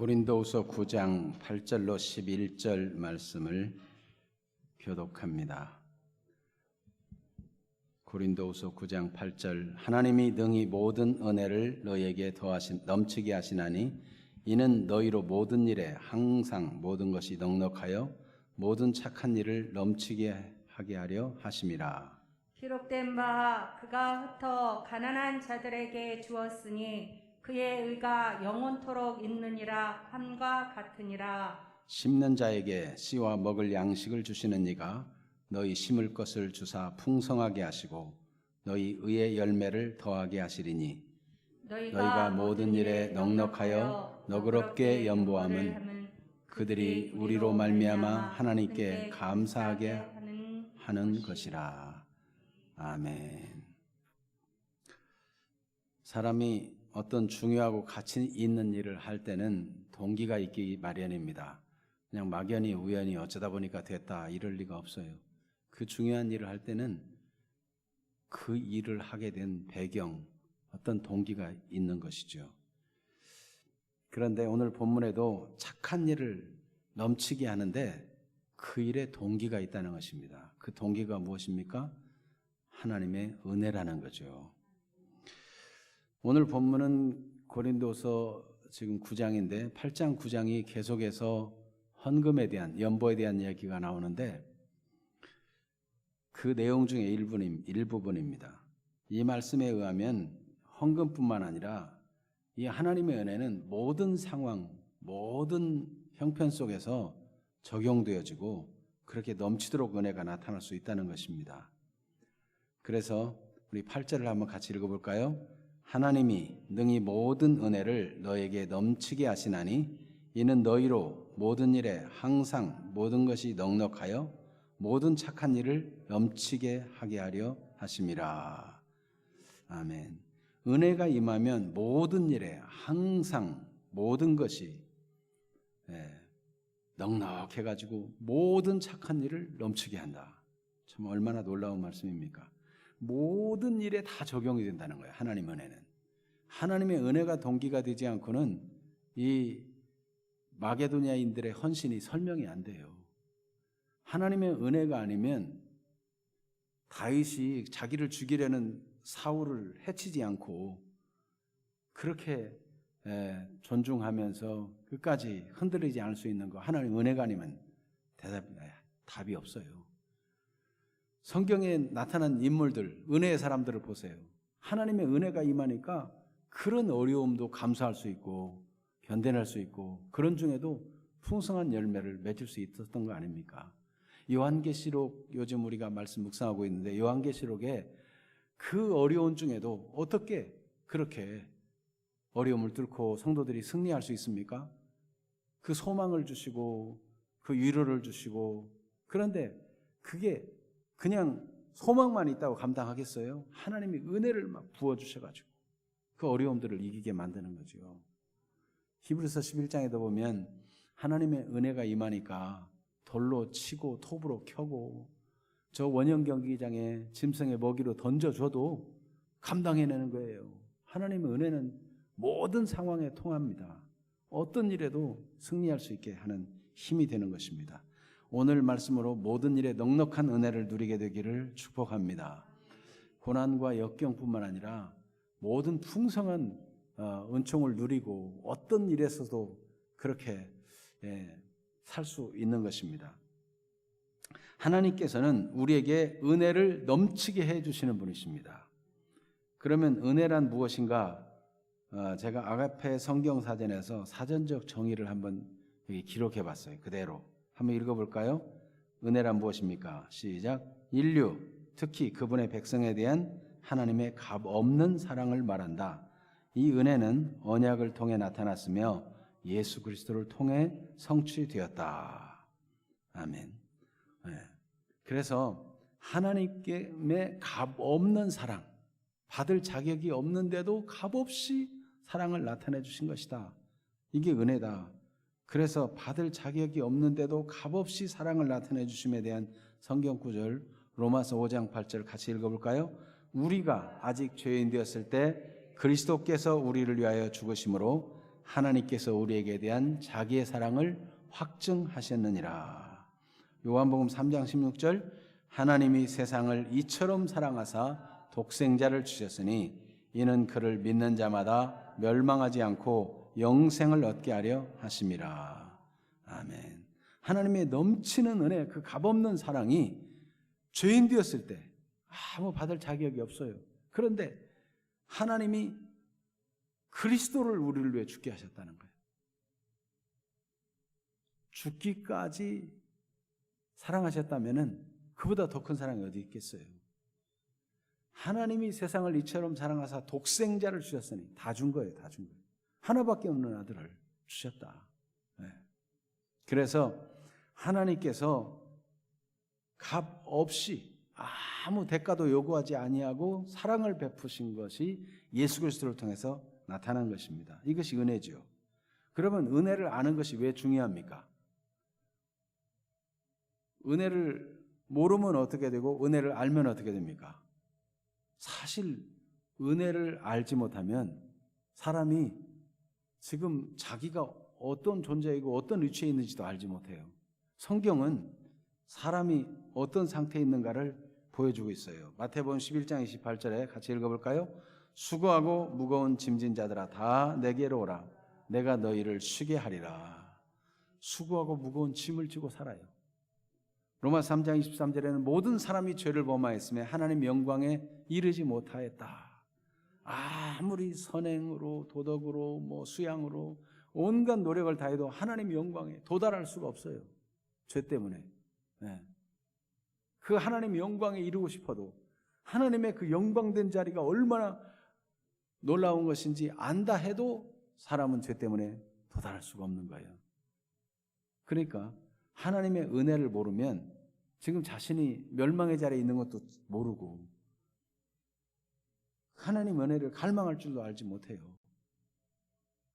고린도후서 9장 8절로 11절 말씀을 교독합니다. 고린도후서 9장 8절 하나님이 능히 모든 은혜를 너희에게 넘치게 하시나니 이는 너희로 모든 일에 항상 모든 것이 넉넉하여 모든 착한 일을 넘치게 하게 하려 하심이라. 기록된 바 그가 흩어 가난한 자들에게 주었으니 그의 의가 영원토록 있느니라 함과 같으니라. 심는 자에게 씨와 먹을 양식을 주시는 이가 너희 심을 것을 주사 풍성하게 하시고 너희 의의 열매를 더하게 하시리니 너희가 모든 일에 넉넉하여 너그럽게 연보함은 그들이 우리로 말미암아 하나님께 감사하게 하는 것이라. 아멘. 사람이 어떤 중요하고 가치 있는 일을 할 때는 동기가 있기 마련입니다. 그냥 막연히 우연히 어쩌다 보니까 됐다 이럴 리가 없어요. 그 중요한 일을 할 때는 그 일을 하게 된 배경, 어떤 동기가 있는 것이죠. 그런데 오늘 본문에도 착한 일을 넘치게 하는데 그 일에 동기가 있다는 것입니다. 그 동기가 무엇입니까? 하나님의 은혜라는 거죠. 오늘 본문은 고린도서 지금 9장인데 8장 9장이 계속해서 헌금에 대한 연보에 대한 이야기가 나오는데 그 내용 중에 일부분입니다. 이 말씀에 의하면 헌금뿐만 아니라 이 하나님의 은혜는 모든 상황, 모든 형편 속에서 적용되어지고 그렇게 넘치도록 은혜가 나타날 수 있다는 것입니다. 그래서 우리 8절을 한번 같이 읽어볼까요? 하나님이 능히 모든 은혜를 너에게 넘치게 하시나니 이는 너희로 모든 일에 항상 모든 것이 넉넉하여 모든 착한 일을 넘치게 하게 하려 하심이라. 아멘. 은혜가 임하면 모든 일에 항상 모든 것이 넉넉해가지고 모든 착한 일을 넘치게 한다. 참 얼마나 놀라운 말씀입니까? 모든 일에 다 적용이 된다는 거예요. 하나님 은혜는. 하나님의 은혜가 동기가 되지 않고는 이 마게도냐인들의 헌신이 설명이 안 돼요. 하나님의 은혜가 아니면 다윗이 자기를 죽이려는 사울을 해치지 않고 그렇게 존중하면서 끝까지 흔들리지 않을 수 있는 거 하나님 은혜가 아니면 답이 없어요. 성경에 나타난 인물들, 은혜의 사람들을 보세요. 하나님의 은혜가 임하니까 그런 어려움도 감수할 수 있고 견뎌낼 수 있고 그런 중에도 풍성한 열매를 맺을 수 있었던 거 아닙니까? 요한계시록 요즘 우리가 말씀 묵상하고 있는데 요한계시록에 그 어려운 중에도 어떻게 그렇게 어려움을 뚫고 성도들이 승리할 수 있습니까? 그 소망을 주시고 그 위로를 주시고 그런데 그게 그냥 소망만 있다고 감당하겠어요? 하나님이 은혜를 막 부어주셔가지고 그 어려움들을 이기게 만드는 거죠. 히브리서 11장에도 보면 하나님의 은혜가 임하니까 돌로 치고 톱으로 켜고 저 원형 경기장에 짐승의 먹이로 던져줘도 감당해내는 거예요. 하나님의 은혜는 모든 상황에 통합니다. 어떤 일에도 승리할 수 있게 하는 힘이 되는 것입니다. 오늘 말씀으로 모든 일에 넉넉한 은혜를 누리게 되기를 축복합니다. 고난과 역경뿐만 아니라 모든 풍성한 은총을 누리고 어떤 일에서도 그렇게 살 수 있는 것입니다. 하나님께서는 우리에게 은혜를 넘치게 해주시는 분이십니다. 그러면 은혜란 무엇인가? 제가 아가페 성경사전에서 사전적 정의를 한번 여기 기록해 봤어요. 그대로 한번 읽어볼까요? 은혜란 무엇입니까? 시작. 인류, 특히 그분의 백성에 대한 하나님의 값없는 사랑을 말한다. 이 은혜는 언약을 통해 나타났으며 예수 그리스도를 통해 성취되었다. 아멘. 그래서 하나님께 값없는 사랑, 받을 자격이 없는데도 값없이 사랑을 나타내 주신 것이다. 이게 은혜다. 그래서 받을 자격이 없는데도 값없이 사랑을 나타내 주심에 대한 성경 구절 로마서 5장 8절 같이 읽어볼까요? 우리가 아직 죄인 되었을 때 그리스도께서 우리를 위하여 죽으심으로 하나님께서 우리에게 대한 자기의 사랑을 확증하셨느니라. 요한복음 3장 16절 하나님이 세상을 이처럼 사랑하사 독생자를 주셨으니 이는 그를 믿는 자마다 멸망하지 않고 영생을 얻게 하려 하심이라. 아멘. 하나님의 넘치는 은혜, 그 값없는 사랑이 죄인 되었을 때 아무 받을 자격이 없어요. 그런데 하나님이 그리스도를 우리를 위해 죽게 하셨다는 거예요. 죽기까지 사랑하셨다면 그보다 더 큰 사랑이 어디 있겠어요. 하나님이 세상을 이처럼 사랑하사 독생자를 주셨으니 다 준 거예요. 다 준 거예요. 하나밖에 없는 아들을 주셨다. 네. 그래서 하나님께서 값 없이 아무 대가도 요구하지 아니하고 사랑을 베푸신 것이 예수 그리스도를 통해서 나타난 것입니다. 이것이 은혜죠. 그러면 은혜를 아는 것이 왜 중요합니까? 은혜를 모르면 어떻게 되고 은혜를 알면 어떻게 됩니까? 사실 은혜를 알지 못하면 사람이 지금 자기가 어떤 존재이고 어떤 위치에 있는지도 알지 못해요. 성경은 사람이 어떤 상태에 있는가를 보여주고 있어요. 마태복음 11장 28절에 같이 읽어볼까요? 수고하고 무거운 짐진 자들아 다 내게로 오라. 내가 너희를 쉬게 하리라. 수고하고 무거운 짐을 지고 살아요. 로마서 3장 23절에는 모든 사람이 죄를 범하였으며 하나님 영광에 이르지 못하였다. 아무리 선행으로 도덕으로 수양으로 온갖 노력을 다해도 하나님 영광에 도달할 수가 없어요. 죄 때문에. 네. 그 하나님 영광에 이르고 싶어도 하나님의 그 영광된 자리가 얼마나 놀라운 것인지 안다 해도 사람은 죄 때문에 도달할 수가 없는 거예요. 그러니까 하나님의 은혜를 모르면 지금 자신이 멸망의 자리에 있는 것도 모르고 하나님 은혜를 갈망할 줄도 알지 못해요.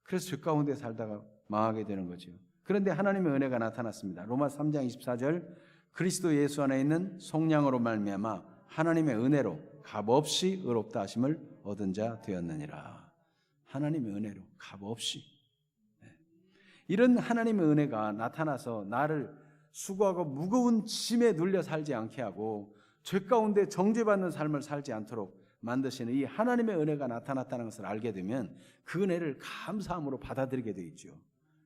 그래서 죄 가운데 살다가 망하게 되는 거죠. 그런데 하나님의 은혜가 나타났습니다. 로마서 3장 24절 그리스도 예수 안에 있는 속량으로 말미암아 하나님의 은혜로 값없이 의롭다 하심을 얻은 자 되었느니라. 하나님의 은혜로 값없이. 이런 하나님의 은혜가 나타나서 나를 수고하고 무거운 짐에 눌려 살지 않게 하고 죄 가운데 정죄받는 삶을 살지 않도록 만드시는 이 하나님의 은혜가 나타났다는 것을 알게 되면 그 은혜를 감사함으로 받아들이게 되어 있죠.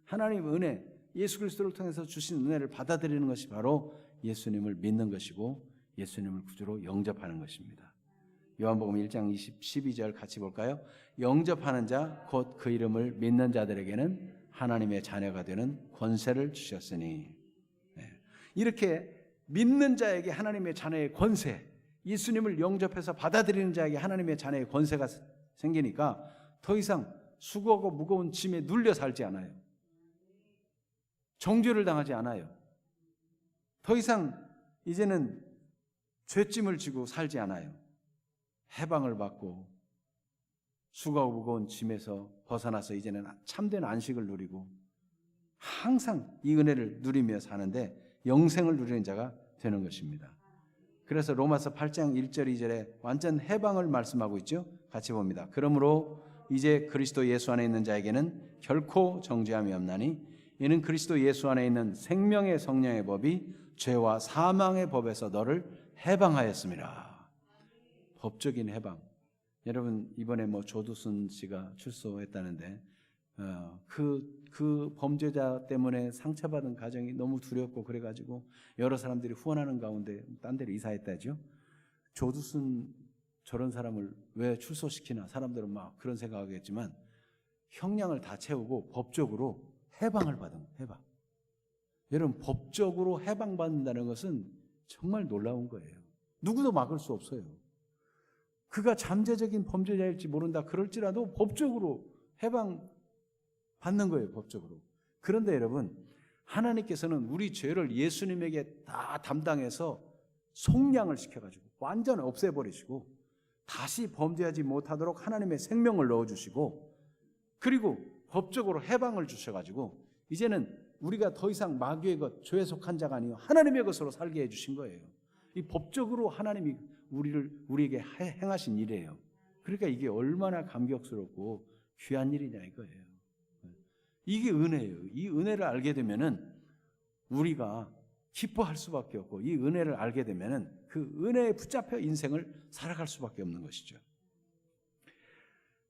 하나님의 은혜, 예수 그리스도를 통해서 주신 은혜를 받아들이는 것이 바로 예수님을 믿는 것이고 예수님을 구주로 영접하는 것입니다. 요한복음 1장 12절 같이 볼까요? 영접하는 자 곧 그 이름을 믿는 자들에게는 하나님의 자녀가 되는 권세를 주셨으니. 이렇게 믿는 자에게 하나님의 자녀의 권세, 예수님을 영접해서 받아들이는 자에게 하나님의 자녀의 권세가 생기니까 더 이상 수고하고 무거운 짐에 눌려 살지 않아요. 정죄를 당하지 않아요. 더 이상 이제는 죄짐을 지고 살지 않아요. 해방을 받고 수고하고 무거운 짐에서 벗어나서 이제는 참된 안식을 누리고 항상 이 은혜를 누리며 사는데 영생을 누리는 자가 되는 것입니다. 그래서 로마서 8장 1절 2절에 완전 해방을 말씀하고 있죠. 같이 봅니다. 그러므로 이제 그리스도 예수 안에 있는 자에게는 결코 정죄함이 없나니 이는 그리스도 예수 안에 있는 생명의 성령의 법이 죄와 사망의 법에서 너를 해방하였습니다. 법적인 해방. 여러분 이번에 조두순 씨가 출소했다는데 그 범죄자 때문에 상처받은 가정이 너무 두렵고 그래가지고 여러 사람들이 후원하는 가운데 딴 데로 이사했다죠. 조두순 저런 사람을 왜 출소시키나 사람들은 막 그런 생각하겠지만 형량을 다 채우고 법적으로 해방을 받은 거예요. 해방. 여러분 법적으로 해방받는다는 것은 정말 놀라운 거예요. 누구도 막을 수 없어요. 그가 잠재적인 범죄자일지 모른다 그럴지라도 법적으로 해방받는 거예요. 법적으로. 그런데 여러분 하나님께서는 우리 죄를 예수님에게 다 담당해서 속량을 시켜가지고 완전 없애버리시고 다시 범죄하지 못하도록 하나님의 생명을 넣어주시고 그리고 법적으로 해방을 주셔가지고 이제는 우리가 더 이상 마귀의 것, 죄에 속한 자가 아니요 하나님의 것으로 살게 해주신 거예요. 이 법적으로 하나님이 우리에게 행하신 일이에요. 그러니까 이게 얼마나 감격스럽고 귀한 일이냐 이거예요. 이게 은혜예요. 이 은혜를 알게 되면은 우리가 기뻐할 수밖에 없고, 이 은혜를 알게 되면은 그 은혜에 붙잡혀 인생을 살아갈 수밖에 없는 것이죠.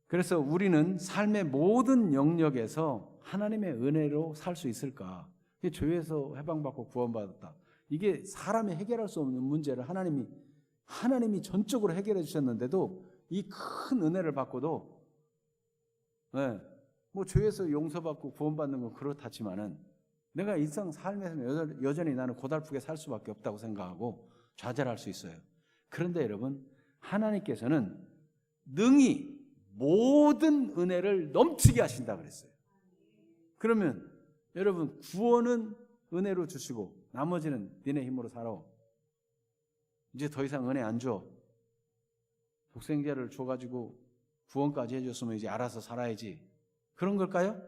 그래서 우리는 삶의 모든 영역에서 하나님의 은혜로 살 수 있을까? 죄에서 해방받고 구원받았다. 이게 사람이 해결할 수 없는 문제를 하나님이 전적으로 해결해 주셨는데도 이 큰 은혜를 받고도, 뭐 죄에서 용서받고 구원받는 건 그렇다지만은 내가 일상 삶에서는 여전히 나는 고달프게 살 수밖에 없다고 생각하고 좌절할 수 있어요. 그런데 여러분, 하나님께서는 능히 모든 은혜를 넘치게 하신다 그랬어요. 그러면 여러분, 구원은 은혜로 주시고 나머지는 니네 힘으로 살아. 이제 더 이상 은혜 안 줘. 독생자를 줘가지고 구원까지 해줬으면 이제 알아서 살아야지. 그런 걸까요?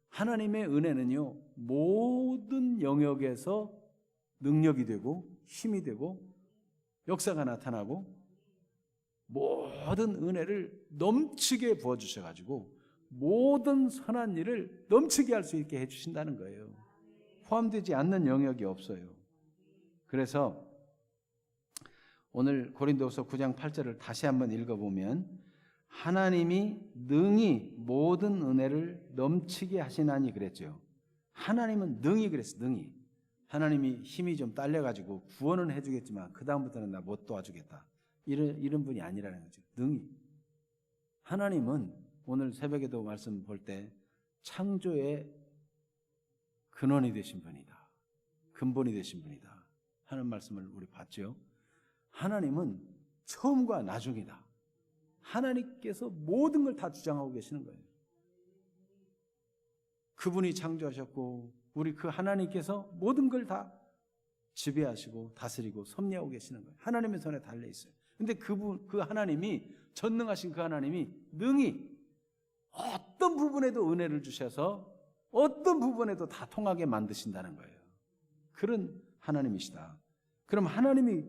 하나님의 은혜는요, 모든 영역에서 능력이 되고 힘이 되고 역사가 나타나고 모든 은혜를 넘치게 부어주셔가지고 모든 선한 일을 넘치게 할 수 있게 해주신다는 거예요. 포함되지 않는 영역이 없어요. 그래서 오늘 고린도후서 9장 8절을 다시 한번 읽어보면, 하나님이 능히 모든 은혜를 넘치게 하시나니 그랬죠. 하나님은 능히 그랬어요. 능히. 하나님이 힘이 좀 딸려가지고 구원은 해주겠지만 그 다음부터는 나 못 도와주겠다, 이런 분이 아니라는 거죠. 능히. 하나님은 오늘 새벽에도 말씀 볼 때 창조의 근원이 되신 분이다, 근본이 되신 분이다 하는 말씀을 우리 봤죠. 하나님은 처음과 나중이다. 하나님께서 모든 걸 다 주장하고 계시는 거예요. 그분이 창조하셨고 우리 그 하나님께서 모든 걸 다 지배하시고 다스리고 섭리하고 계시는 거예요. 하나님의 손에 달려 있어요. 근데 그 하나님이, 전능하신 그 하나님이 능히 어떤 부분에도 은혜를 주셔서 어떤 부분에도 다 통하게 만드신다는 거예요. 그런 하나님이시다. 그럼 하나님이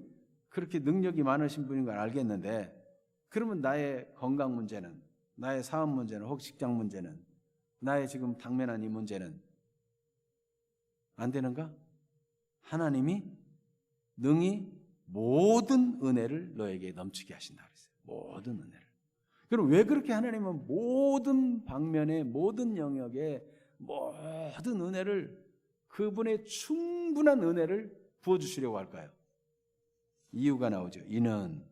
그렇게 능력이 많으신 분인 걸 알겠는데, 그러면 나의 건강 문제는, 나의 사업 문제는, 혹 직장 문제는, 나의 지금 당면한 이 문제는 안 되는가? 하나님이 능히 모든 은혜를 너에게 넘치게 하신다 그랬어요. 모든 은혜를. 그럼 왜 그렇게 하나님은 모든 방면에, 모든 영역에 모든 은혜를, 그분의 충분한 은혜를 부어주시려고 할까요? 이유가 나오죠. 이는,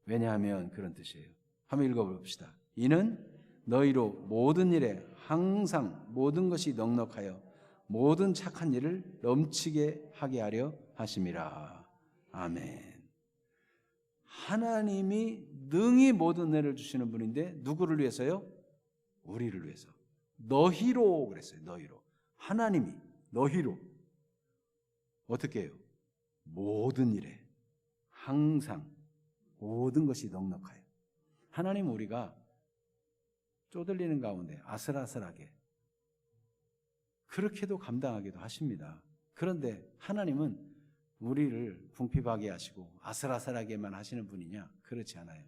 왜냐하면, 그런 뜻이에요. 한번 읽어봅시다. 이는 너희로 모든 일에 항상 모든 것이 넉넉하여 모든 착한 일을 넘치게 하게 하려 하심이라. 아멘. 하나님이 능히 모든 은혜를 주시는 분인데 누구를 위해서요? 우리를 위해서. 너희로 그랬어요. 너희로. 하나님이 너희로 어떻게 해요? 모든 일에 항상 모든 것이 넉넉하여. 하나님은 우리가 쪼들리는 가운데 아슬아슬하게 그렇게도 감당하기도 하십니다. 그런데 하나님은 우리를 궁핍하게 하시고 아슬아슬하게만 하시는 분이냐? 그렇지 않아요.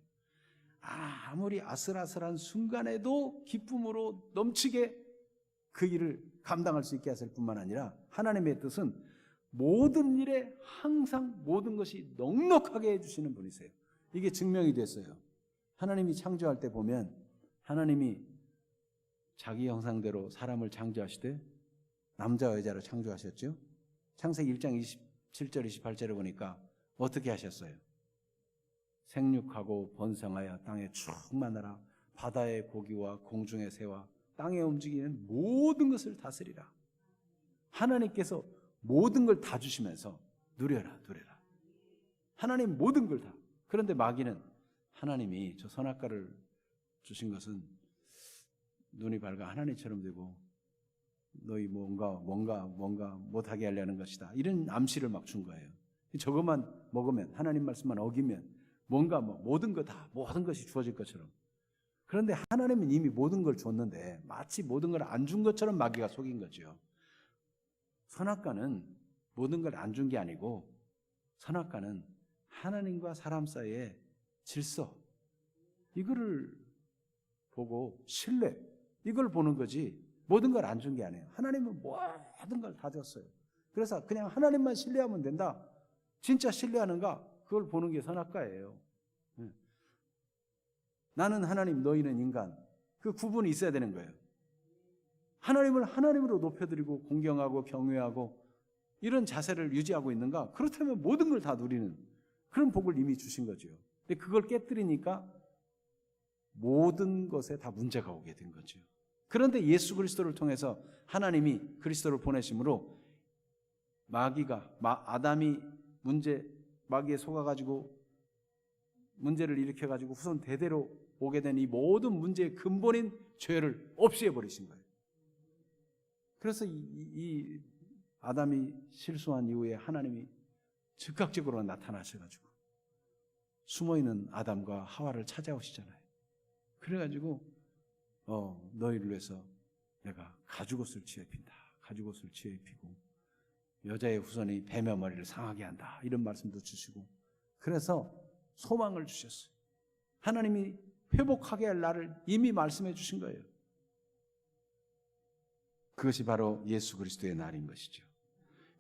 아무리 아슬아슬한 순간에도 기쁨으로 넘치게 그 일을 감당할 수 있게 하실 뿐만 아니라, 하나님의 뜻은 모든 일에 항상 모든 것이 넉넉하게 해주시는 분이세요. 이게 증명이 됐어요. 하나님이 창조할 때 보면 하나님이 자기 형상대로 사람을 창조하시되 남자와 여자로 창조하셨죠. 창세기 1장 27절 28절에 보니까 어떻게 하셨어요? 생육하고 번성하여 땅에 충만하라. 바다의 고기와 공중의 새와 땅에 움직이는 모든 것을 다스리라. 하나님께서 모든 걸 다 주시면서 누려라. 하나님 모든 걸 다. 그런데 마귀는 하나님이 저 선악과를 주신 것은 눈이 밝아 하나님처럼 되고 너희 뭔가 못하게 하려는 것이다, 이런 암시를 막 준 거예요. 저것만 먹으면, 하나님 말씀만 어기면 뭔가 모든 것이 주어질 것처럼. 그런데 하나님은 이미 모든 걸 줬는데 마치 모든 걸 안 준 것처럼 마귀가 속인 거죠. 선악과는 모든 걸 안 준 게 아니고, 선악과는 하나님과 사람 사이의 질서, 이거를 보고 신뢰, 이걸 보는 거지 모든 걸 안 준 게 아니에요. 하나님은 모든 걸 다 줬어요. 그래서 그냥 하나님만 신뢰하면 된다. 진짜 신뢰하는가? 그걸 보는 게 선악과예요. 나는 하나님, 너희는 인간. 그 구분이 있어야 되는 거예요. 하나님을 하나님으로 높여드리고 공경하고 경외하고 이런 자세를 유지하고 있는가? 그렇다면 모든 걸 다 누리는 그런 복을 이미 주신 거죠. 근데 그걸 깨뜨리니까 모든 것에 다 문제가 오게 된 거죠. 그런데 예수 그리스도를 통해서 하나님이 그리스도를 보내심으로 아담이 마귀에 속아가지고 문제를 일으켜가지고 후손 대대로 오게 된 이 모든 문제의 근본인 죄를 없애버리신 거예요. 그래서 이 아담이 실수한 이후에 하나님이 즉각적으로 나타나셔가지고 숨어있는 아담과 하와를 찾아오시잖아요. 그래가지고 너희를 위해서 내가 가죽옷을 취해입힌다. 가죽옷을 취해입히고 여자의 후손이 뱀의 머리를 상하게 한다. 이런 말씀도 주시고 그래서 소망을 주셨어요. 하나님이 회복하게 할 날을 이미 말씀해 주신 거예요. 그것이 바로 예수 그리스도의 날인 것이죠.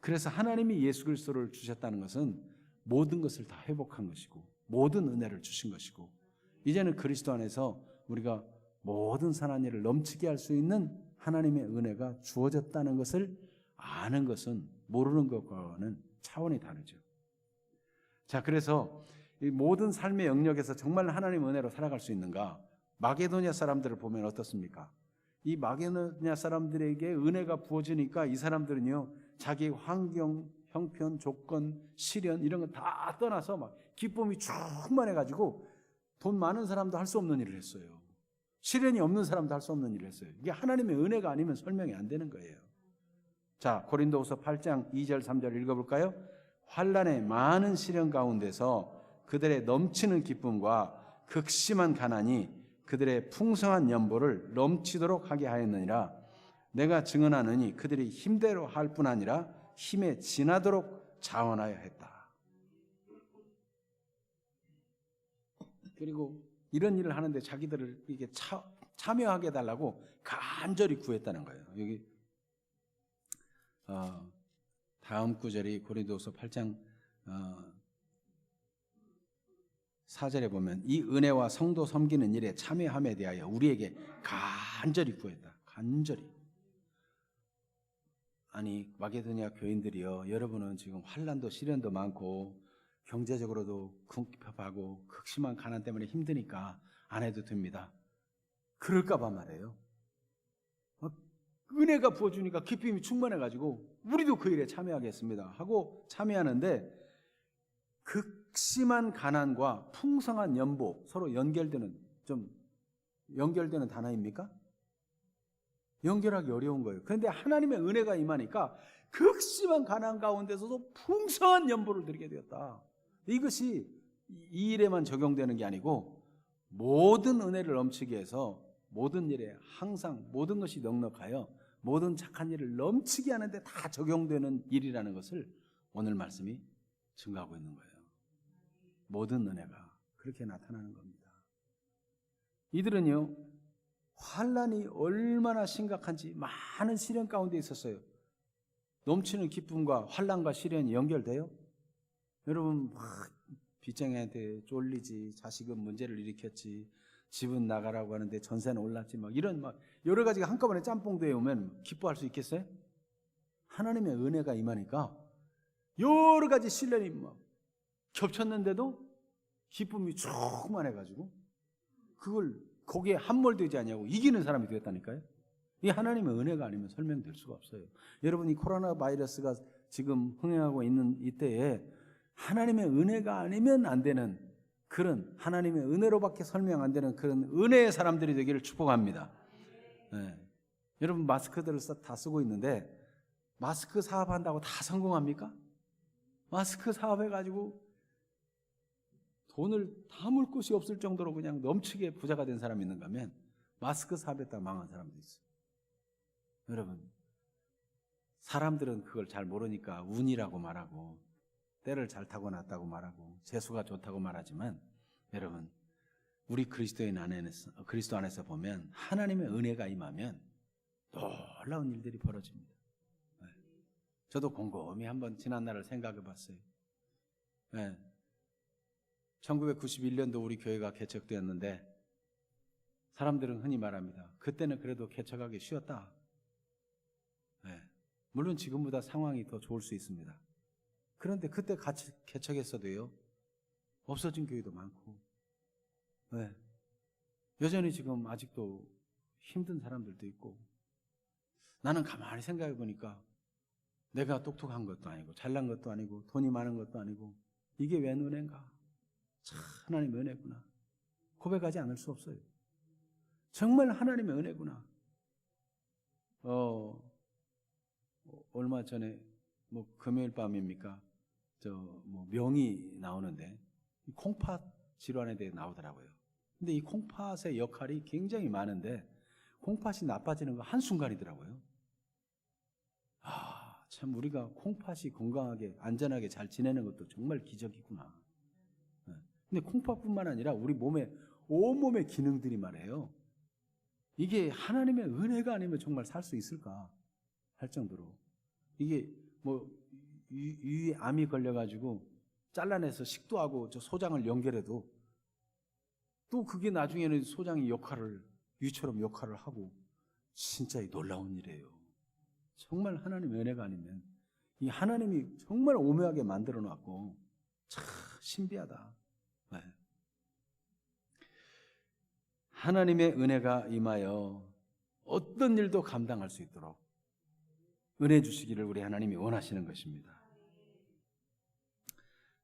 그래서 하나님이 예수 그리스도를 주셨다는 것은 모든 것을 다 회복한 것이고 모든 은혜를 주신 것이고 이제는 그리스도 안에서 우리가 모든 선한 일을 넘치게 할 수 있는 하나님의 은혜가 주어졌다는 것을 아는 것은 모르는 것과는 차원이 다르죠. 자, 그래서 이 모든 삶의 영역에서 정말 하나님 은혜로 살아갈 수 있는가? 마게도냐 사람들을 보면 어떻습니까? 이 마게도냐 사람들에게 은혜가 부어지니까 이 사람들은요, 자기 환경, 형편, 조건, 시련 이런 거 다 떠나서 막 기쁨이 충만해가지고 돈 많은 사람도 할 수 없는 일을 했어요. 시련이 없는 사람도 할 수 없는 일을 했어요. 이게 하나님의 은혜가 아니면 설명이 안 되는 거예요. 자, 고린도후서 8장 2절 3절 읽어볼까요? 환난의 많은 시련 가운데서 그들의 넘치는 기쁨과 극심한 가난이 그들의 풍성한 연보를 넘치도록 하게 하였느니라. 내가 증언하느니 그들이 힘대로 할 뿐 아니라 힘에 지나도록 자원하여 했다. 그리고 이런 일을 하는데 자기들을 이게 참여하게 해달라고 간절히 구했다는 거예요. 여기 다음 구절이 고린도후서 8장 4절에 보면 이 은혜와 성도 섬기는 일에 참여함에 대하여 우리에게 간절히 구했다. 간절히. 아니 마게도냐 교인들이요, 여러분은 지금 환난도 시련도 많고 경제적으로도 궁핍하고 극심한 가난 때문에 힘드니까 안 해도 됩니다. 그럴까 봐 말해요. 은혜가 부어주니까 기쁨이 충만해가지고 우리도 그 일에 참여하겠습니다 하고 참여하는데 극심한 가난과 풍성한 연보, 서로 연결되는 단어입니까? 연결하기 어려운 거예요. 그런데 하나님의 은혜가 임하니까 극심한 가난 가운데서도 풍성한 연보를 드리게 되었다. 이것이 이 일에만 적용되는 게 아니고 모든 은혜를 넘치게 해서 모든 일에 항상 모든 것이 넉넉하여 모든 착한 일을 넘치게 하는데 다 적용되는 일이라는 것을 오늘 말씀이 증거하고 있는 거예요. 모든 은혜가 그렇게 나타나는 겁니다. 이들은요, 환난이 얼마나 심각한지 많은 시련 가운데 있었어요. 넘치는 기쁨과 환난과 시련이 연결돼요? 여러분 막 빚쟁이한테 쫄리지, 자식은 문제를 일으켰지, 집은 나가라고 하는데 전세는 올랐지, 막 이런 막 여러 가지가 한꺼번에 짬뽕되어 오면 기뻐할 수 있겠어요? 하나님의 은혜가 임하니까 여러 가지 시련이 막 겹쳤는데도 기쁨이 충만해가지고 그걸 거기에 함몰되지 않냐고 이기는 사람이 되었다니까요. 이 하나님의 은혜가 아니면 설명될 수가 없어요. 여러분, 이 코로나 바이러스가 지금 흥행하고 있는 이때에 하나님의 은혜가 아니면 안 되는 그런, 하나님의 은혜로밖에 설명 안 되는 그런 은혜의 사람들이 되기를 축복합니다. 네. 여러분 마스크들을 다 쓰고 있는데 마스크 사업한다고 다 성공합니까? 마스크 사업해가지고 돈을 담을 곳이 없을 정도로 그냥 넘치게 부자가 된 사람이 있는가 하면 마스크 사업했다가 망한 사람도 있어요. 여러분, 사람들은 그걸 잘 모르니까 운이라고 말하고 때를 잘 타고났다고 말하고 재수가 좋다고 말하지만, 여러분, 우리 그리스도 안에서 보면 하나님의 은혜가 임하면 놀라운 일들이 벌어집니다. 네. 저도 곰곰이 한번 지난 날을 생각해 봤어요. 네. 1991년도 우리 교회가 개척되었는데 사람들은 흔히 말합니다. 그때는 그래도 개척하기 쉬웠다. 네. 물론 지금보다 상황이 더 좋을 수 있습니다. 그런데 그때 같이 개척했어도요, 없어진 교회도 많고, 네. 여전히 지금 아직도 힘든 사람들도 있고, 나는 가만히 생각해 보니까 내가 똑똑한 것도 아니고 잘난 것도 아니고 돈이 많은 것도 아니고 이게 웬 은혜인가? 참 하나님의 은혜구나. 고백하지 않을 수 없어요. 정말 하나님의 은혜구나. 얼마 전에 금요일 밤입니까? 명이 나오는데 이 콩팥 질환에 대해 나오더라고요. 근데 이 콩팥의 역할이 굉장히 많은데 콩팥이 나빠지는 거 한순간이더라고요. 참 우리가 콩팥이 건강하게 안전하게 잘 지내는 것도 정말 기적이구나. 근데 콩팥뿐만 아니라 우리 몸에 온몸의 기능들이 말해요. 이게 하나님의 은혜가 아니면 정말 살 수 있을까 할 정도로 이게 위에 암이 걸려가지고 잘라내서 식도하고 저 소장을 연결해도 또 그게 나중에는 소장이 위처럼 역할을 하고 진짜 놀라운 일이에요. 정말 하나님의 은혜가 아니면 이 하나님이 정말 오묘하게 만들어 놨고 참 신비하다. 네. 하나님의 은혜가 임하여 어떤 일도 감당할 수 있도록 은혜 주시기를 우리 하나님이 원하시는 것입니다.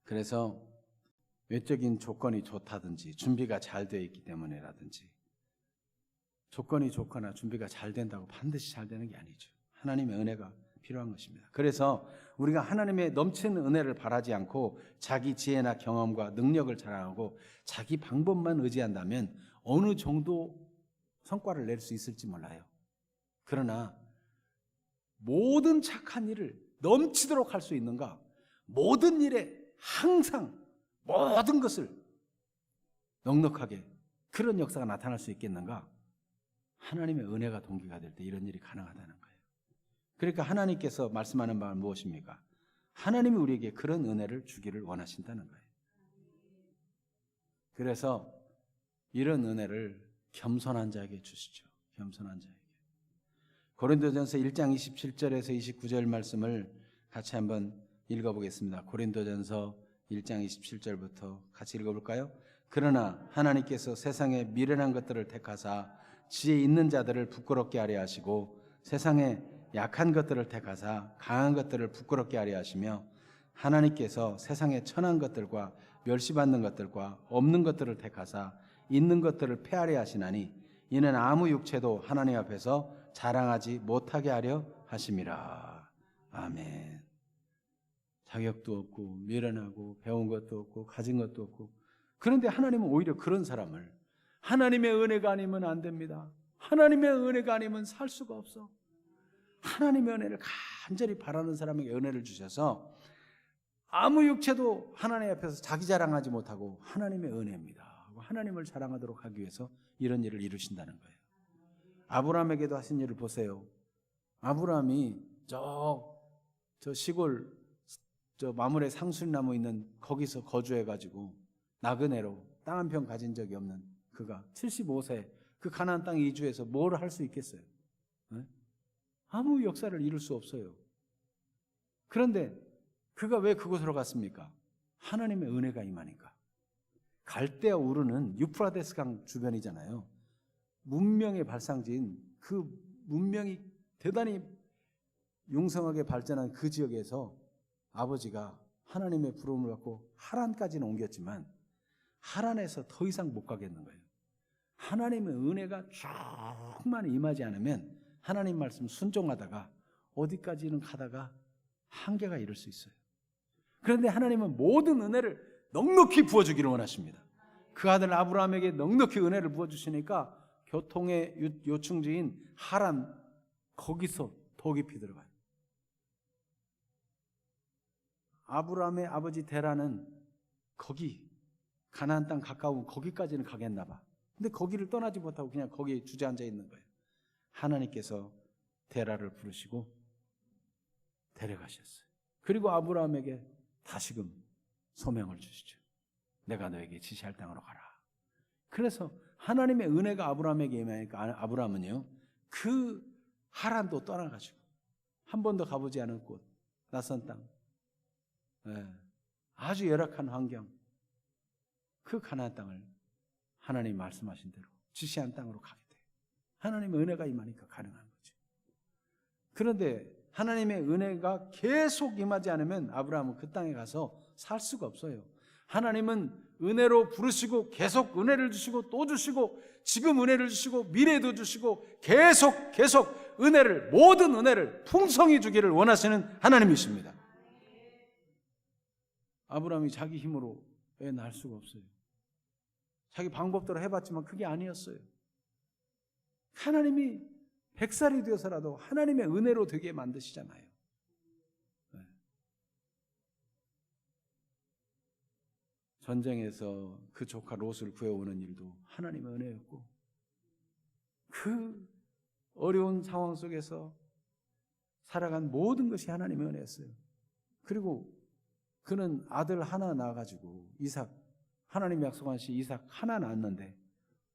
그래서 외적인 조건이 좋다든지 준비가 잘 되어 있기 때문에라든지 조건이 좋거나 준비가 잘 된다고 반드시 잘 되는 게 아니죠. 하나님의 은혜가 필요한 것입니다. 그래서 우리가 하나님의 넘치는 은혜를 바라지 않고 자기 지혜나 경험과 능력을 자랑하고 자기 방법만 의지한다면 어느 정도 성과를 낼 수 있을지 몰라요. 그러나 모든 착한 일을 넘치도록 할 수 있는가? 모든 일에 항상 모든 것을 넉넉하게 그런 역사가 나타날 수 있겠는가? 하나님의 은혜가 동기가 될 때 이런 일이 가능하다는 거예요. 그러니까 하나님께서 말씀하는 바는 무엇입니까? 하나님이 우리에게 그런 은혜를 주기를 원하신다는 거예요. 그래서 이런 은혜를 겸손한 자에게 주시죠. 겸손한 자에게. 고린도전서 1장 27절에서 29절 말씀을 같이 한번 읽어보겠습니다. 고린도전서 1장 27절부터 같이 읽어볼까요? 그러나 하나님께서 세상에 미련한 것들을 택하사 지혜 있는 자들을 부끄럽게 하려 하시고 세상에 약한 것들을 택하사 강한 것들을 부끄럽게 하려 하시며 하나님께서 세상에 천한 것들과 멸시받는 것들과 없는 것들을 택하사 있는 것들을 폐하려 하시나니 이는 아무 육체도 하나님 앞에서 자랑하지 못하게 하려 하심이라. 아멘. 자격도 없고 미련하고 배운 것도 없고 가진 것도 없고 그런데 하나님은 오히려 그런 사람을 하나님의 은혜가 아니면 안 됩니다. 하나님의 은혜가 아니면 살 수가 없어. 하나님의 은혜를 간절히 바라는 사람에게 은혜를 주셔서 아무 육체도 하나님 앞에서 자기 자랑하지 못하고 하나님의 은혜입니다. 하나님을 자랑하도록 하기 위해서 이런 일을 이루신다는 거예요. 아브라함에게도 하신 일을 보세요. 아브라함이 저 시골 마물에 상술나무 있는 거기서 거주해가지고 나그네로 땅 한 평 가진 적이 없는 그가 75세 그 가나안 땅에 이주해서 뭘 할 수 있겠어요? 네? 아무 역사를 이룰 수 없어요. 그런데 그가 왜 그곳으로 갔습니까? 하나님의 은혜가 임하니까. 갈대아 우르는 유프라데스 강 주변이잖아요. 문명의 발상지인 그 문명이 대단히 용성하게 발전한 그 지역에서 아버지가 하나님의 부름을 받고 하란까지는 옮겼지만 하란에서 더 이상 못 가겠는 거예요. 하나님의 은혜가 충만히 임하지 않으면 하나님 말씀 순종하다가 어디까지는 가다가 한계가 이를 수 있어요. 그런데 하나님은 모든 은혜를 넉넉히 부어주기를 원하십니다. 그 아들 아브라함에게 넉넉히 은혜를 부어주시니까 교통의 요충지인 하란 거기서 더 깊이 들어가요. 아브라함의 아버지 데라는 거기 가나안 땅 가까운 거기까지는 가겠나 봐. 근데 거기를 떠나지 못하고 그냥 거기에 주저앉아 있는 거예요. 하나님께서 데라를 부르시고 데려가셨어요. 그리고 아브라함에게 다시금 소명을 주시죠. 내가 너에게 지시할 땅으로 가라. 그래서 하나님의 은혜가 아브라함에게 임하니까 아브라함은요, 그 하란도 떠나가지고 한 번도 가보지 않은 곳, 낯선 땅, 아주 열악한 환경, 그 가나안 땅을 하나님이 말씀하신 대로 지시한 땅으로 가게 돼요. 하나님의 은혜가 임하니까 가능한 거죠. 그런데 하나님의 은혜가 계속 임하지 않으면 아브라함은 그 땅에 가서 살 수가 없어요. 하나님은 은혜로 부르시고 계속 은혜를 주시고 또 주시고 지금 은혜를 주시고 미래도 주시고 계속 은혜를, 모든 은혜를 풍성히 주기를 원하시는 하나님이십니다. 아브라함이 자기 힘으로 애 낳을 수가 없어요. 자기 방법대로 해봤지만 그게 아니었어요. 하나님이 100살이 되어서라도 하나님의 은혜로 되게 만드시잖아요. 전쟁에서 그 조카 롯을 구해오는 일도 하나님의 은혜였고, 그 어려운 상황 속에서 살아간 모든 것이 하나님의 은혜였어요. 그리고 그는 아들 하나 낳아가지고 이삭, 하나님이 약속하신 이삭 하나 낳았는데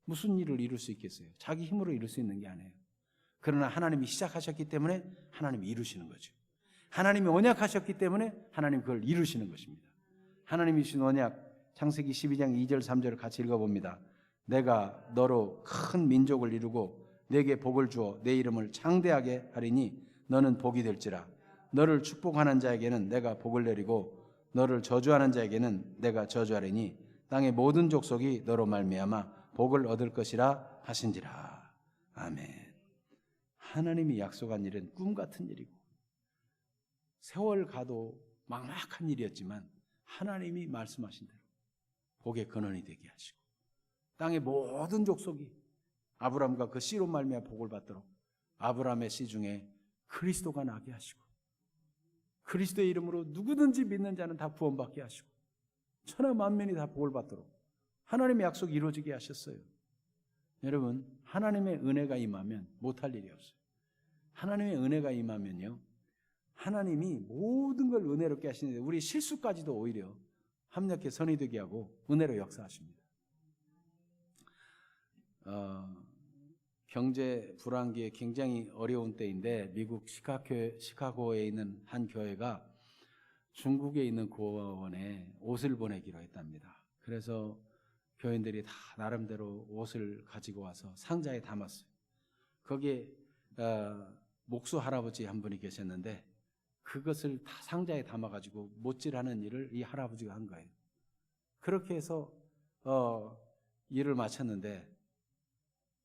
무슨 일을 이룰 수 있겠어요? 자기 힘으로 이룰 수 있는 게 아니에요. 그러나 하나님이 시작하셨기 때문에 하나님이 이루시는 거죠. 하나님이 언약하셨기 때문에 하나님이 그걸 이루시는 것입니다. 하나님이 주신 언약, 창세기 12장 2절 3절을 같이 읽어봅니다. 내가 너로 큰 민족을 이루고 내게 복을 주어 내 이름을 창대하게 하리니 너는 복이 될지라. 너를 축복하는 자에게는 내가 복을 내리고 너를 저주하는 자에게는 내가 저주하리니 땅의 모든 족속이 너로 말미암아 복을 얻을 것이라 하신지라. 아멘. 하나님이 약속한 일은 꿈 같은 일이고 세월 가도 막막한 일이었지만 하나님이 말씀하신 대로 복의 근원이 되게 하시고 땅의 모든 족속이 아브라함과 그 씨로 말미암아 복을 받도록 아브라함의 씨 중에 그리스도가 나게 하시고 그리스도의 이름으로 누구든지 믿는 자는 다 구원받게 하시고 천하 만민이 다 복을 받도록 하나님의 약속이 이루어지게 하셨어요. 여러분, 하나님의 은혜가 임하면 못할 일이 없어요. 하나님의 은혜가 임하면요, 하나님이 모든 걸 은혜롭게 하시는데 우리 실수까지도 오히려 합력해 선이 되게 하고 은혜로 역사하십니다. 경제 불황기에 굉장히 어려운 때인데 미국 시카고에 있는 한 교회가 중국에 있는 고아원에 옷을 보내기로 했답니다. 그래서 교인들이 다 나름대로 옷을 가지고 와서 상자에 담았어요. 거기에 목수 할아버지 한 분이 계셨는데 그것을 다 상자에 담아가지고 못질하는 일을 이 할아버지가 한 거예요. 그렇게 해서 일을 마쳤는데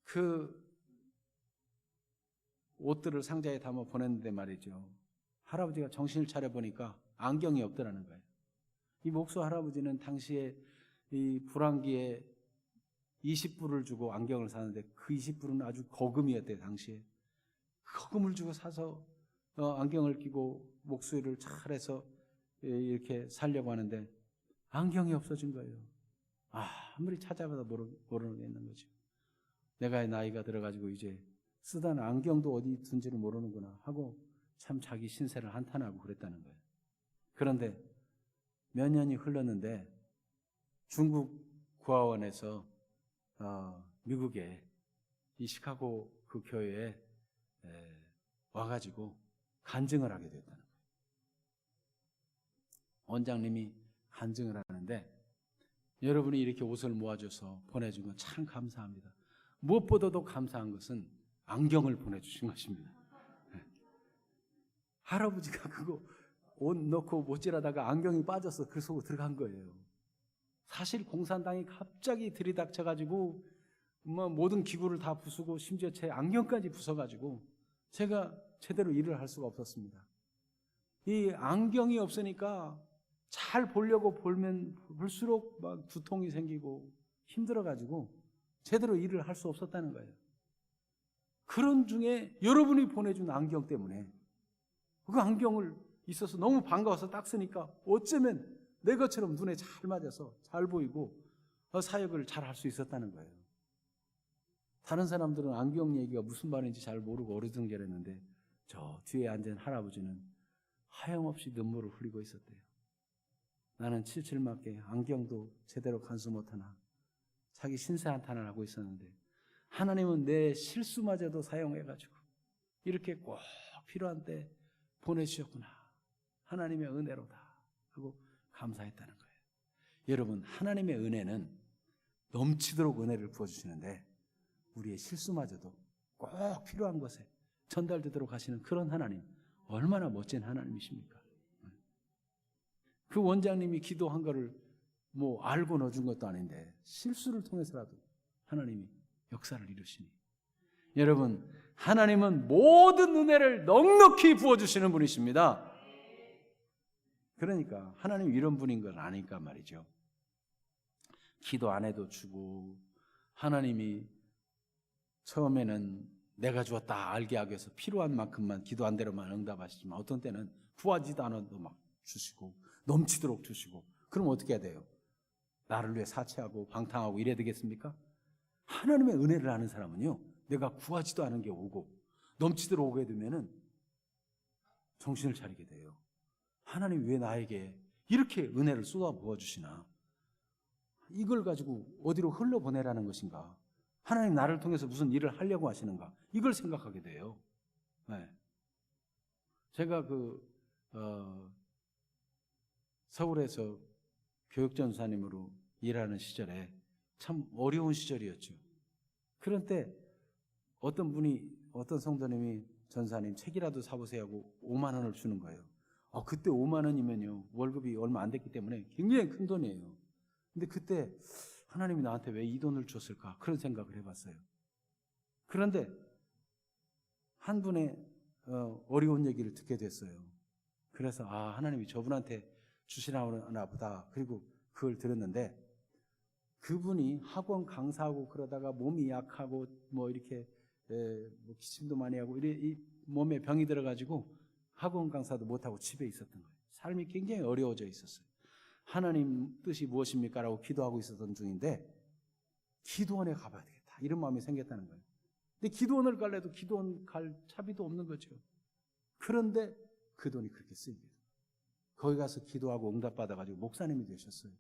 그 옷들을 상자에 담아 보냈는데 말이죠, 할아버지가 정신을 차려보니까 안경이 없더라는 거예요. 이 목수 할아버지는 당시에 이 불황기에 20불을 주고 안경을 사는데 그 20불은 아주 거금이었대요. 당시에 거금을 주고 사서 안경을 끼고 목수일을 잘해서 이렇게 살려고 하는데 안경이 없어진 거예요. 아무리 찾아봐도 모르겠는 거죠. 내가 나이가 들어가지고 이제 쓰던 안경도 어디 둔지를 모르는구나 하고 참 자기 신세를 한탄하고 그랬다는 거예요. 그런데 몇 년이 흘렀는데 중국 고아원에서 미국에 이 시카고 그 교회에 와가지고 간증을 하게 됐다는 거예요. 원장님이 간증을 하는데 여러분이 이렇게 옷을 모아줘서 보내준 건 참 감사합니다. 무엇보다도 감사한 것은 안경을 보내주신 것입니다. 할아버지가 그거 옷 넣고 못질하다가 안경이 빠져서 그 속으로 들어간 거예요. 사실 공산당이 갑자기 들이닥쳐가지고 모든 기구를 다 부수고 심지어 제 안경까지 부숴가지고 제가 제대로 일을 할 수가 없었습니다. 이 안경이 없으니까 잘 보려고 보면 볼수록 막 두통이 생기고 힘들어가지고 제대로 일을 할 수 없었다는 거예요. 그런 중에 여러분이 보내준 안경 때문에 그 안경을 있어서 너무 반가워서 딱 쓰니까 어쩌면 내 것처럼 눈에 잘 맞아서 잘 보이고 사역을 잘 할 수 있었다는 거예요. 다른 사람들은 안경 얘기가 무슨 말인지 잘 모르고 어리둥절했는데 저 뒤에 앉은 할아버지는 하염없이 눈물을 흘리고 있었대요. 나는 칠칠맞게 안경도 제대로 간수 못하나 자기 신세 한탄을 하고 있었는데 하나님은 내 실수마저도 사용해가지고 이렇게 꼭 필요한 때 보내주셨구나. 하나님의 은혜로다 하고 감사했다는 거예요. 여러분, 하나님의 은혜는 넘치도록 은혜를 부어주시는데 우리의 실수마저도 꼭 필요한 곳에 전달되도록 하시는 그런 하나님, 얼마나 멋진 하나님이십니까? 그 원장님이 기도한 거를 뭐 알고 넣어준 것도 아닌데 실수를 통해서라도 하나님이 역사를 이루시니, 여러분, 하나님은 모든 은혜를 넉넉히 부어주시는 분이십니다. 그러니까 하나님이 이런 분인 걸 아니까 말이죠. 기도 안 해도 주고, 하나님이 처음에는 내가 주었다 알게 하기 위해서 필요한 만큼만 기도한 대로만 응답하시지만 어떤 때는 구하지도 않아도 막 주시고 넘치도록 주시고, 그럼 어떻게 해야 돼요? 나를 위해 사치하고 방탕하고 이래야 되겠습니까? 하나님의 은혜를 아는 사람은요, 내가 구하지도 않은 게 오고 넘치도록 오게 되면은 정신을 차리게 돼요. 하나님 왜 나에게 이렇게 은혜를 쏟아 부어 주시나? 이걸 가지고 어디로 흘러보내라는 것인가? 하나님 나를 통해서 무슨 일을 하려고 하시는가? 이걸 생각하게 돼요. 네. 제가 서울에서 교육전사님으로 일하는 시절에 참 어려운 시절이었죠. 그런 때 어떤 성도님이 전사님 책이라도 사보세요 하고 5만 원을 주는 거예요. 그때 5만 원이면요, 월급이 얼마 안 됐기 때문에 굉장히 큰 돈이에요. 근데 그때 하나님이 나한테 왜 이 돈을 줬을까? 그런 생각을 해봤어요. 그런데 한 분의 어려운 얘기를 듣게 됐어요. 그래서 하나님이 저분한테 주시나 보다. 그리고 그걸 들었는데, 그분이 학원 강사하고 그러다가 몸이 약하고 뭐 이렇게 뭐 기침도 많이 하고 이 몸에 병이 들어가지고 학원 강사도 못하고 집에 있었던 거예요. 삶이 굉장히 어려워져 있었어요. 하나님 뜻이 무엇입니까? 라고 기도하고 있었던 중인데 기도원에 가봐야 되겠다, 이런 마음이 생겼다는 거예요. 근데 기도원을 갈래도 기도원 갈 차비도 없는 거죠. 그런데 그 돈이 그렇게 쓰이게 돼요. 거기 가서 기도하고 응답받아가지고 목사님이 되셨어요.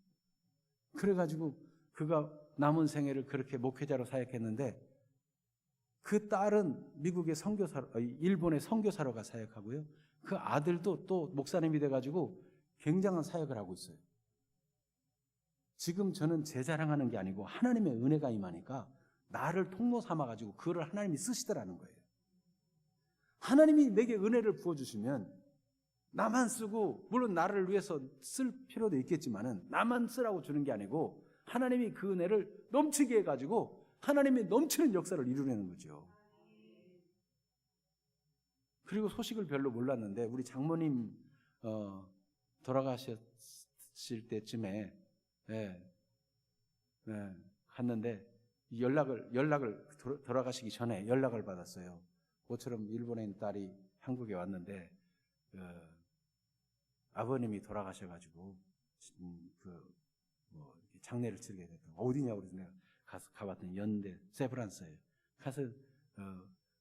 그래가지고 그가 남은 생애를 그렇게 목회자로 사역했는데, 그 딸은 미국의 일본의 선교사로가 사역하고요, 그 아들도 또 목사님이 돼가지고 굉장한 사역을 하고 있어요. 지금 저는 제 자랑하는 게 아니고 하나님의 은혜가 임하니까 나를 통로 삼아가지고 그를 하나님이 쓰시더라는 거예요. 하나님이 내게 은혜를 부어주시면 나만 쓰고, 물론 나를 위해서 쓸 필요도 있겠지만은 나만 쓰라고 주는 게 아니고 하나님이 그 은혜를 넘치게 해가지고 하나님이 넘치는 역사를 이루려는 거죠. 그리고 소식을 별로 몰랐는데 우리 장모님 돌아가셨을 때쯤에 갔는데 연락을 돌아가시기 전에 연락을 받았어요. 모처럼 일본에 있는 딸이 한국에 왔는데 아버님이 돌아가셔가지고 장례를 치르게 됐다. 어디냐고 그래서 내가 가봤더니 연대 세브란스예요. 가서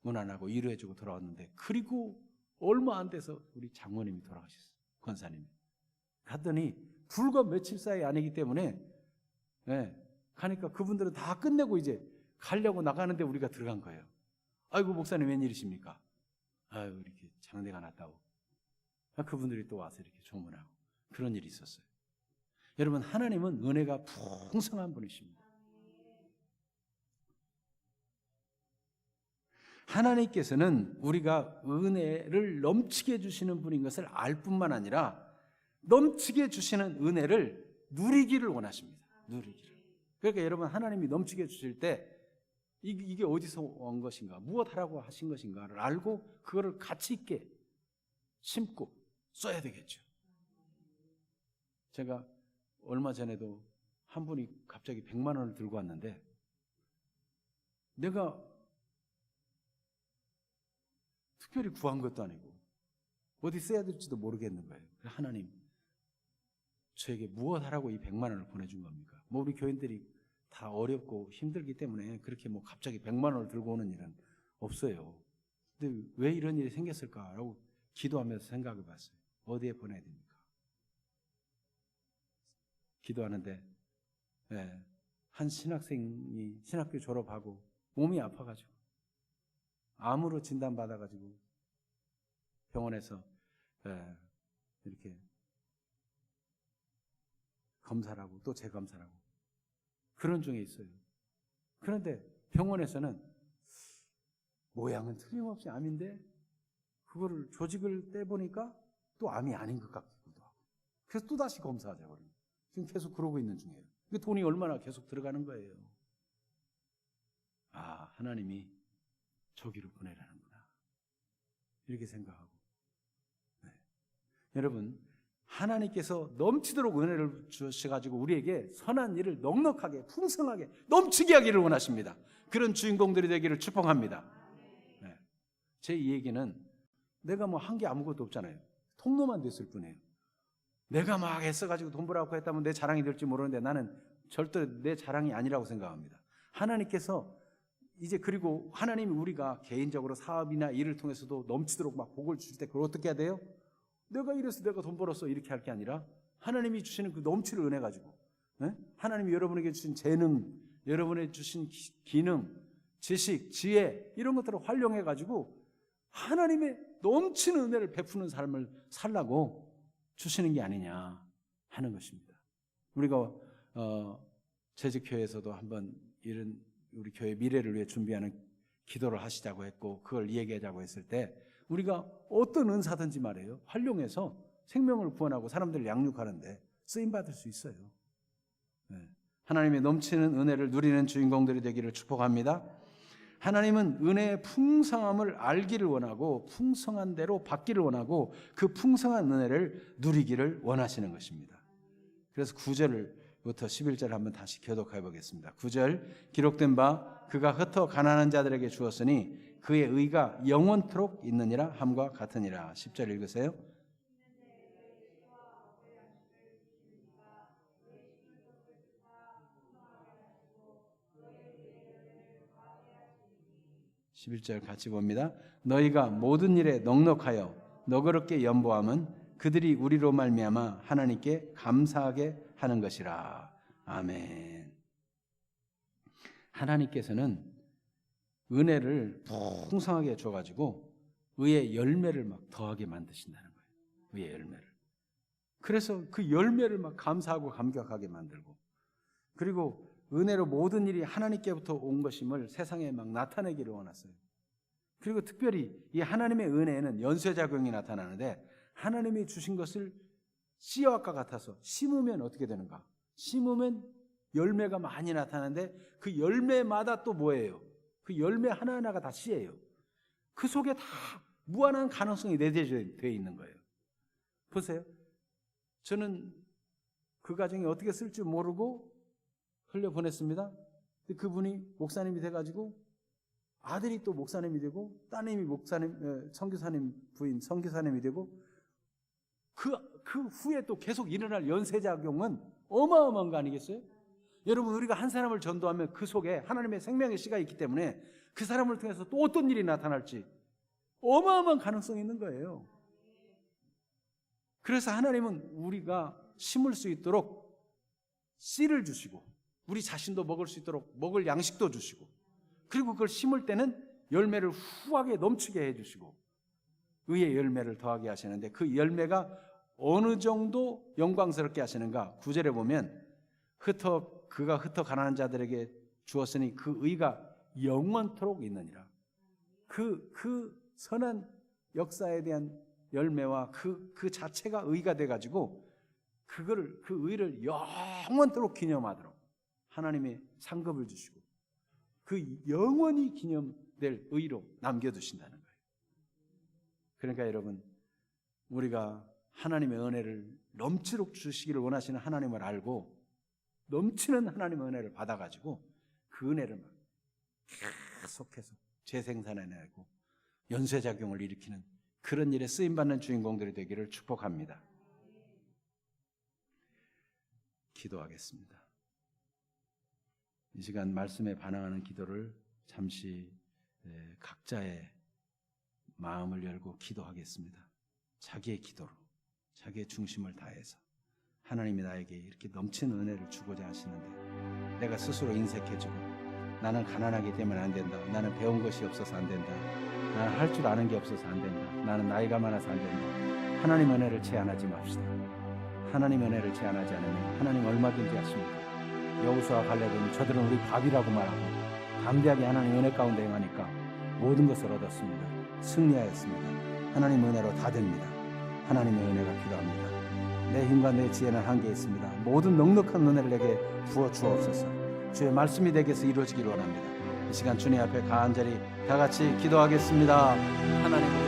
문 안 하고 위로해주고 돌아왔는데, 그리고 얼마 안 돼서 우리 장모님이 돌아가셨어요. 권사님이. 갔더니 불과 며칠 사이 아니기 때문에 가니까 그분들은 다 끝내고 이제 가려고 나가는데 우리가 들어간 거예요. 아이고 목사님 웬일이십니까? 아유 이렇게 장례가 났다고. 그분들이 또 와서 이렇게 조문하고 그런 일이 있었어요. 여러분, 하나님은 은혜가 풍성한 분이십니다. 하나님께서는 우리가 은혜를 넘치게 주시는 분인 것을 알 뿐만 아니라 넘치게 주시는 은혜를 누리기를 원하십니다. 누리기를. 그러니까 여러분, 하나님이 넘치게 주실 때 이게 어디서 온 것인가, 무엇하라고 하신 것인가를 알고 그거를 가치 있게 심고 써야 되겠죠. 제가 얼마 전에도 한 분이 갑자기 100만 원을 들고 왔는데 내가 특별히 구한 것도 아니고 어디 써야 될지도 모르겠는 거예요. 하나님, 저에게 무엇하라고 이 100만 원을 보내준 겁니까? 우리 교인들이 다 어렵고 힘들기 때문에 그렇게 갑자기 100만 원을 들고 오는 일은 없어요. 근데 왜 이런 일이 생겼을까라고 기도하면서 생각해 봤어요. 어디에 보내야 됩니까? 기도하는데 한 신학생이 신학교 졸업하고 몸이 아파가지고 암으로 진단받아가지고 병원에서 이렇게 검사를 하고 또 재검사를 하고 그런 중에 있어요. 그런데 병원에서는 모양은 틀림없이 암인데 그거를 조직을 떼보니까 또 암이 아닌 것 같기도 하고 그래서 또다시 검사하자고 그래요. 지금 계속 그러고 있는 중이에요. 그 돈이 얼마나 계속 들어가는 거예요. 아, 하나님이 저기로 보내라는구나 이렇게 생각하고 여러분 하나님께서 넘치도록 은혜를 주셔가지고 우리에게 선한 일을 넉넉하게 풍성하게 넘치게 하기를 원하십니다. 그런 주인공들이 되기를 축복합니다. 제 이 얘기는 내가 뭐 한 게 아무것도 없잖아요. 통로만 됐을 뿐이에요. 내가 막 애써가지고 돈 벌어갖고 했다면 내 자랑이 될지 모르는데 나는 절대 내 자랑이 아니라고 생각합니다. 하나님께서 이제 그리고 하나님이 우리가 개인적으로 사업이나 일을 통해서도 넘치도록 막 복을 주실 때 그걸 어떻게 해야 돼요? 내가 이래서 내가 돈 벌었어 이렇게 할 게 아니라 하나님이 주시는 그 넘치는 은혜 가지고 하나님이 여러분에게 주신 재능, 여러분에게 주신 기능, 지식, 지혜 이런 것들을 활용해 가지고 하나님의 넘치는 은혜를 베푸는 삶을 살라고 주시는 게 아니냐 하는 것입니다. 우리가 재직교회에서도 한번 이런 우리 교회 미래를 위해 준비하는 기도를 하시자고 했고 그걸 얘기하자고 했을 때 우리가 어떤 은사든지 말이에요. 활용해서 생명을 구원하고 사람들을 양육하는데 쓰임받을 수 있어요. 하나님의 넘치는 은혜를 누리는 주인공들이 되기를 축복합니다. 하나님은 은혜의 풍성함을 알기를 원하고 풍성한 대로 받기를 원하고 그 풍성한 은혜를 누리기를 원하시는 것입니다. 그래서 9절부터 11절 한번 다시 교독해 보겠습니다. 9절 기록된 바 그가 흩어 가난한 자들에게 주었으니 그의 의가 영원토록 있느니라 함과 같으니라. 10절 읽으세요. (11절) 같이 봅니다. 너희가 모든 일에 넉넉하여 너그럽게 연보함은 그들이 우리로 말미암아 하나님께 감사하게 하는 것이라. 아멘. 하나님께서는 은혜를 풍성하게 줘가지고 의의 열매를 막 더하게 만드신다는 거예요. 의의 열매를. 그래서 그 열매를 막 감사하고 감격하게 만들고 그리고 은혜로 모든 일이 하나님께부터 온 것임을 세상에 막 나타내기를 원하세요. 그리고 특별히 이 하나님의 은혜에는 연쇄작용이 나타나는데 하나님이 주신 것을 씨앗과 같아서 심으면 어떻게 되는가? 심으면 열매가 많이 나타나는데 그 열매마다 또 뭐예요? 그 열매 하나하나가 다 씨예요. 그 속에 다 무한한 가능성이 내재되어 있는 거예요. 보세요. 저는 그 가정이 어떻게 쓸 줄 모르고 흘려보냈습니다. 그분이 목사님이 돼가지고 아들이 또 목사님이 되고 따님이 목사님, 선교사님 부인 선교사님이 되고 그 후에 또 계속 일어날 연쇄작용은 어마어마한 거 아니겠어요? 여러분 우리가 한 사람을 전도하면 그 속에 하나님의 생명의 씨가 있기 때문에 그 사람을 통해서 또 어떤 일이 나타날지 어마어마한 가능성이 있는 거예요. 그래서 하나님은 우리가 심을 수 있도록 씨를 주시고 우리 자신도 먹을 수 있도록 먹을 양식도 주시고 그리고 그걸 심을 때는 열매를 후하게 넘치게 해주시고 의의 열매를 더하게 하시는데 그 열매가 어느 정도 영광스럽게 하시는가? 9절에 보면 그가 흩어 가난한 자들에게 주었으니 그 의가 영원토록 있느니라. 그 선한 역사에 대한 열매와 그 자체가 의가 돼가지고 그 의를 영원토록 기념하도록 하나님의 상급을 주시고 그 영원히 기념될 의로 남겨두신다는 거예요. 그러니까 여러분 우리가 하나님의 은혜를 넘치도록 주시기를 원하시는 하나님을 알고 넘치는 하나님의 은혜를 받아가지고 그 은혜를 막 계속해서 재생산해내고 연쇄작용을 일으키는 그런 일에 쓰임받는 주인공들이 되기를 축복합니다. 기도하겠습니다. 이 시간 말씀에 반응하는 기도를 잠시 각자의 마음을 열고 기도하겠습니다. 자기의 기도로, 자기의 중심을 다해서 하나님이 나에게 이렇게 넘치는 은혜를 주고자 하시는데 내가 스스로 인색해지고 나는 가난하기 때문에 안 된다, 나는 배운 것이 없어서 안 된다, 나는 할 줄 아는 게 없어서 안 된다, 나는 나이가 많아서 안 된다. 하나님 은혜를 제한하지 맙시다. 하나님 은혜를 제한하지 않으면 하나님 얼마든지 하십니다. 여호수아와 갈렙은 저들은 우리 밥이라고 말하고 담대하게 하나님 은혜 가운데 행하니까 모든 것을 얻었습니다. 승리하였습니다. 하나님 은혜로 다 됩니다. 하나님의 은혜가 필요합니다. 내 힘과 내 지혜는 한계 있습니다. 모든 넉넉한 은혜를 내게 부어 주옵소서. 주의 말씀이 내게서 이루어지기를 원합니다. 이 시간 주님 앞에 간절히 다 같이 기도하겠습니다. 하나님